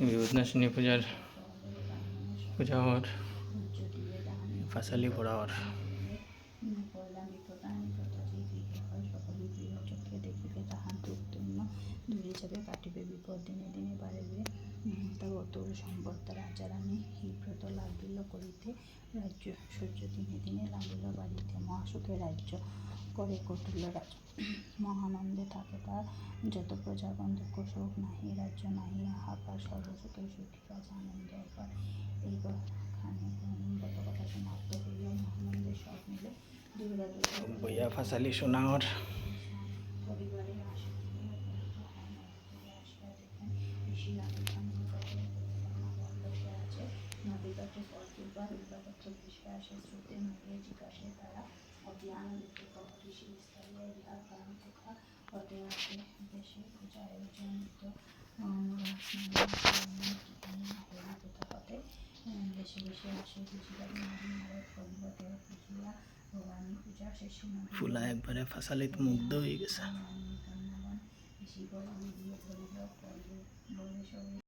বিপদনাশিনী পূজা হওয়ার ফাঁসালি পড়া হওয়ার দূরে যাবে কাটিবে বিপদ দিনে দিনে বাড়িবে তার অতুল সম্পদ রাজা রানী এই ব্রত লাগিল করিতে রাজ্য সূর্য দিনে দিনে লাগিল বাড়িতে মহাসুখে রাজ্য করে কটিল রাজা মহানন্দে থাকে তার যত প্রজাগণ দুঃখ শোক নাহি রাজ্য নাহি হাহাকার সর্বসুখে সুখী রাজা আনন্দ অপার। এই খানে ব্রত কথা সমাপ্ত হইল মহানন্দের সব মিলে বইয়া ফাঁসালি সোনার পরিবারে নদীঘাটে ফল তুলবার উল্কাপত্র ভেসে আসে স্রোতে নড়িয়ে জিজ্ঞাসে তারা অতি আনন্দিত ঋষি বিস্তারিয়া ইহার কারণ কোথা হতে আসে দেশে পূজা আয়োজনিত কোথা হতে বেশি বেশি আসে বুঝিবার নারী নারদ পরিবর্তে পুজিয়া ভবানী পূজা শেষে ফুলা একবারে ফাঁসালিত মুগ্ধ হয়ে গেছে। শিব